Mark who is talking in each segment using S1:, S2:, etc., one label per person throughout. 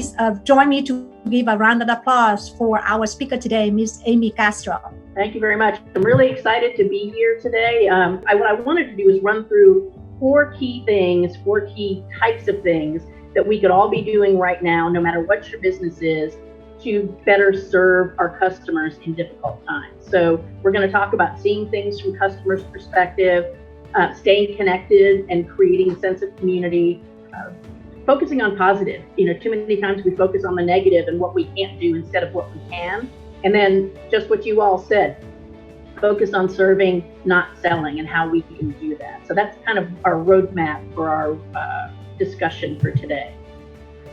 S1: please join me to give a round of applause for our speaker today, Ms. Amy Castro.
S2: Thank you very much. I'm really excited to be here today. What I wanted to do is run through four key types of things that we could all be doing right now, no matter what your business is, to better serve our customers in difficult times. So we're going to talk about seeing things from customers' perspective, staying connected and creating a sense of community, focusing on positive. Too many times we focus on the negative and what we can't do instead of what we can. And then just what you all said, focus on serving, not selling, and how we can do that. So that's kind of our roadmap for our discussion for today.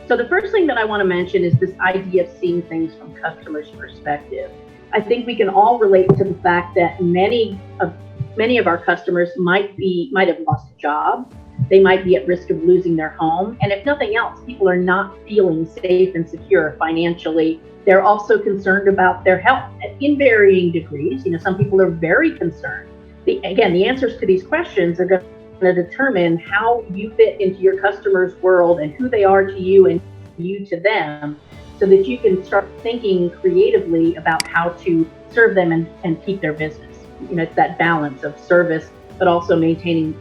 S2: So the first thing that I want to mention is this idea of seeing things from customers' perspective. I think we can all relate to the fact that many of our customers might have lost a job. They might be at risk of losing their home. And if nothing else, people are not feeling safe and secure financially. They're also concerned about their health in varying degrees. Some people are very concerned. The answers to these questions are going to determine how you fit into your customer's world and who they are to you and you to them, so that you can start thinking creatively about how to serve them and keep their business. It's that balance of service, but also maintaining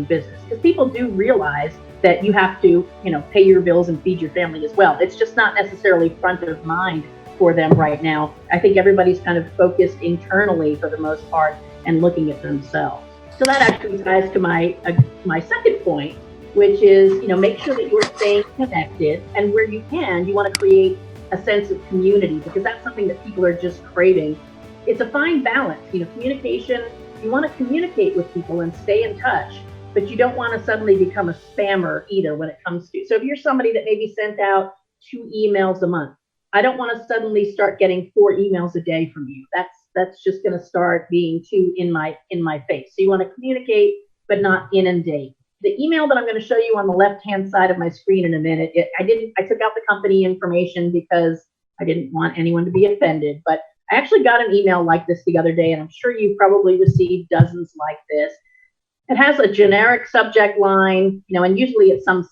S2: business. Because people do realize that you have to, pay your bills and feed your family as well. It's just not necessarily front of mind for them right now. I think everybody's kind of focused internally for the most part and looking at themselves. So that actually ties to my second point, which is, make sure that you're staying connected, and where you can, you want to create a sense of community, because that's something that people are just craving. It's a fine balance, communication. You want to communicate with people and stay in touch, but you don't want to suddenly become a spammer either when it comes to. So if you're somebody that maybe sent out 2 emails a month, I don't want to suddenly start getting 4 emails a day from you. That's just going to start being too in my face. So you want to communicate, but not inundate. The email that I'm going to show you on the left-hand side of my screen in a minute, I took out the company information because I didn't want anyone to be offended, but I actually got an email like this the other day, and I'm sure you've probably received dozens like this. It has a generic subject line, and usually it's some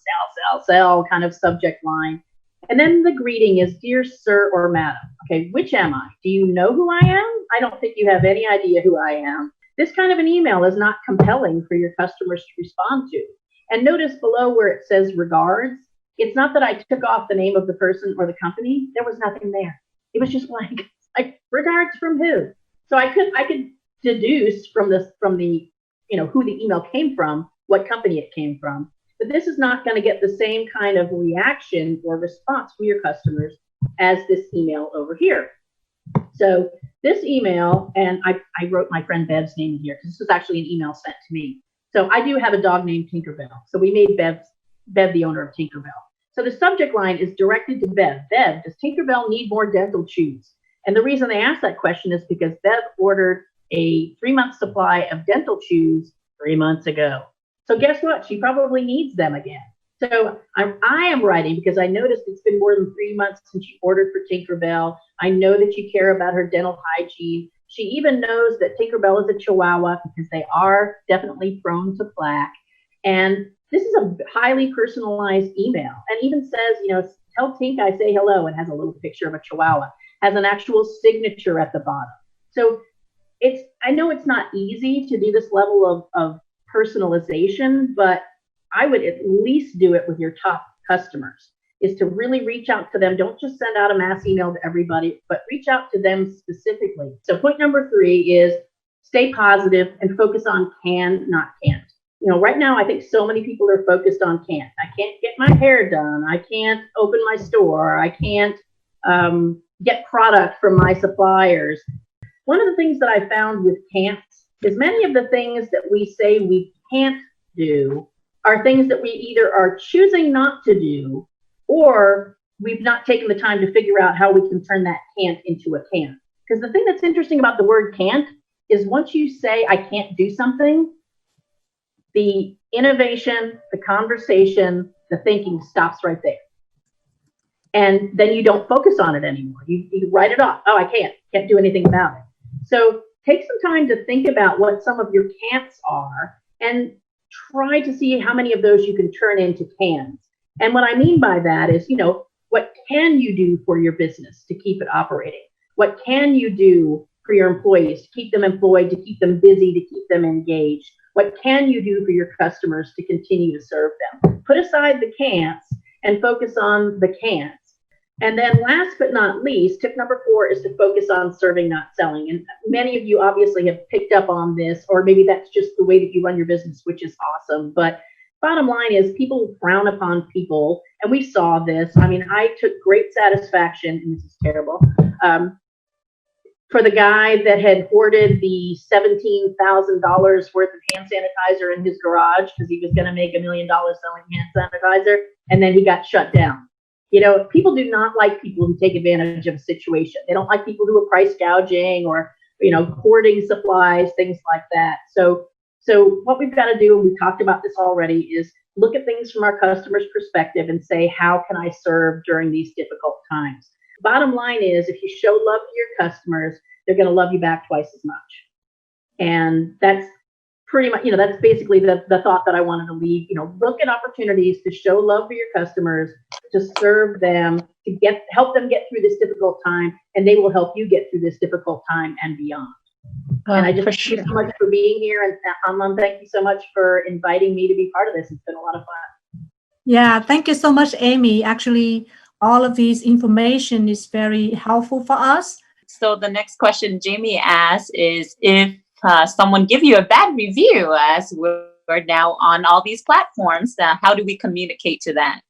S2: sell kind of subject line. And then the greeting is, "Dear Sir or Madam." Okay, which am I? Do you know who I am? I don't think you have any idea who I am. This kind of an email is not compelling for your customers to respond to. And notice below where it says regards, it's not that I took off the name of the person or the company. There was nothing there. It was just blank. Like, regards from who? So I could deduce from the who the email came from, what company it came from. But this is not going to get the same kind of reaction or response from your customers as this email over here. So this email, and I wrote my friend Bev's name in here because this was actually an email sent to me. So I do have a dog named Tinkerbell. So we made Bev the owner of Tinkerbell. So the subject line is directed to Bev. Bev, does Tinkerbell need more dental chews? And the reason they asked that question is because Bev ordered a 3-month supply of dental chews 3 months ago. So guess what? She probably needs them again. So I am writing because I noticed it's been more than 3 months since you ordered for Tinkerbell. I know that you care about her dental hygiene. She even knows that Tinkerbell is a Chihuahua because they are definitely prone to plaque. And this is a highly personalized email, and even says, tell Tink I say hello, and has a little picture of a Chihuahua, has an actual signature at the bottom. So I know it's not easy to do this level of personalization, but I would at least do it with your top customers, is to really reach out to them. Don't just send out a mass email to everybody, but reach out to them specifically. So point number 3 is stay positive and focus on can, not can't. Right now, I think so many people are focused on can't. I can't get my hair done. I can't open my store. I can't get product from my suppliers. One of the things that I found with can'ts is many of the things that we say we can't do are things that we either are choosing not to do, or we've not taken the time to figure out how we can turn that can't into a can. Because the thing that's interesting about the word can't is once you say I can't do something, the innovation, the conversation, the thinking stops right there. And then you don't focus on it anymore. You write it off. Oh, I can't do anything about it. So take some time to think about what some of your can'ts are and try to see how many of those you can turn into cans. And what I mean by that is, What can you do for your business to keep it operating? What can you do for your employees to keep them employed, to keep them busy, to keep them engaged? What can you do for your customers to continue to serve them? Put aside the can'ts and focus on the cans. And then last but not least, tip number 4 is to focus on serving, not selling. And many of you obviously have picked up on this, or maybe that's just the way that you run your business, which is awesome. But bottom line is people frown upon people. And we saw this. I mean, I took great satisfaction, and this is terrible, for the guy that had hoarded the $17,000 worth of hand sanitizer in his garage because he was going to make $1 million selling hand sanitizer, and then he got shut down. You know, people do not like people who take advantage of a situation. They don't like people who are price gouging or, you know, hoarding supplies, things like that. So what we've got to do, and we talked about this already, is look at things from our customer's perspective and say, how can I serve during these difficult times? Bottom line is, if you show love to your customers, they're going to love you back twice as much. And that's pretty much, you know, that's basically the thought that I wanted to leave. You know, look at opportunities to show love for your customers, to serve them, to help them get through this difficult time, and they will help you get through this difficult time and beyond. And I just thank you so much for being here. And Amman, thank you so much for inviting me to be part of this. It's been a lot of fun.
S1: Yeah, thank you so much, Amy. Actually, all of this information is very helpful for us.
S3: So the next question Jamie asked is, if someone give you a bad review, as we're now on all these platforms, how do we communicate to that?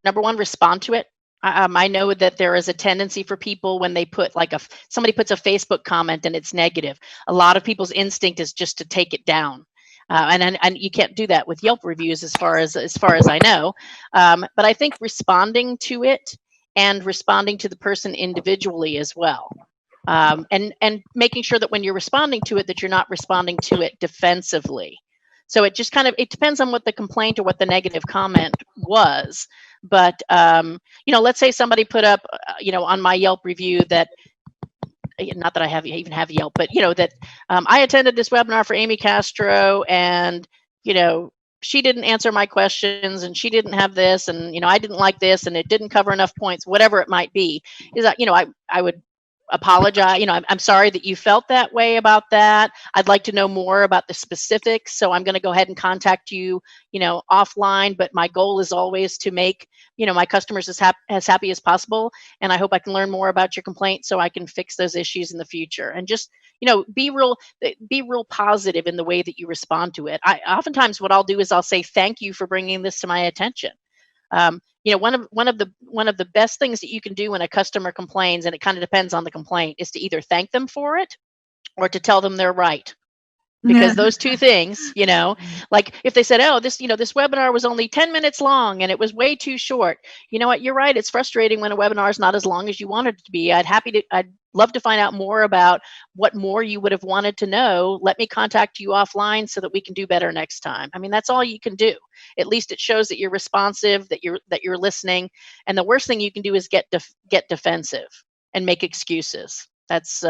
S4: Number 1, respond to it. I know that there is a tendency for people when they put somebody puts a Facebook comment and it's negative. A lot of people's instinct is just to take it down. And you can't do that with Yelp reviews as far as I know. But I think responding to it and responding to the person individually as well. And making sure that when you're responding to it, that you're not responding to it defensively. So it just it depends on what the complaint or what the negative comment was. But, you know, let's say somebody put up, you know, on my Yelp review that, not that I even have Yelp, but, you know, that I attended this webinar for Amy Castro, and, you know, she didn't answer my questions, and she didn't have this, and, you know, I didn't like this, and it didn't cover enough points, whatever it might be, is that, you know, I would apologize. You know, I'm sorry that you felt that way about that. I'd like to know more about the specifics. So I'm going to go ahead and contact you, you know, offline. But my goal is always to make, you know, my customers as happy as possible. And I hope I can learn more about your complaint so I can fix those issues in the future. And just, you know, be real positive in the way that you respond to it. Oftentimes what I'll do is I'll say, thank you for bringing this to my attention. You know, one of the best things that you can do when a customer complains, and it kind of depends on the complaint, is to either thank them for it or to tell them they're right. Because those two things, you know, like if they said, oh, this webinar was only 10 minutes long and it was way too short. You know what? You're right. It's frustrating when a webinar is not as long as you wanted it to be. I'd love to find out more about what more you would have wanted to know. Let me contact you offline so that we can do better next time. I mean, that's all you can do. At least it shows that you're responsive, that you're listening. And the worst thing you can do is get defensive and make excuses. That's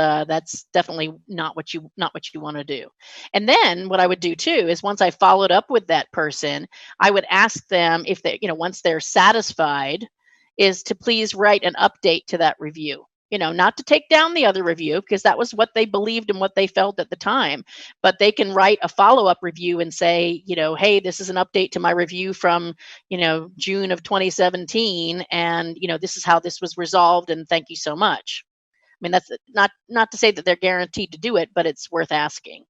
S4: definitely not what you want to do. And then what I would do too is, once I followed up with that person, I would ask them if they, you know, once they're satisfied, is to please write an update to that review. You know, not to take down the other review, because that was what they believed and what they felt at the time, but they can write a follow-up review and say, you know, hey, this is an update to my review from, you know, June of 2017, and, you know, this is how this was resolved, and thank you so much. I mean, that's not to say that they're guaranteed to do it, but it's worth asking.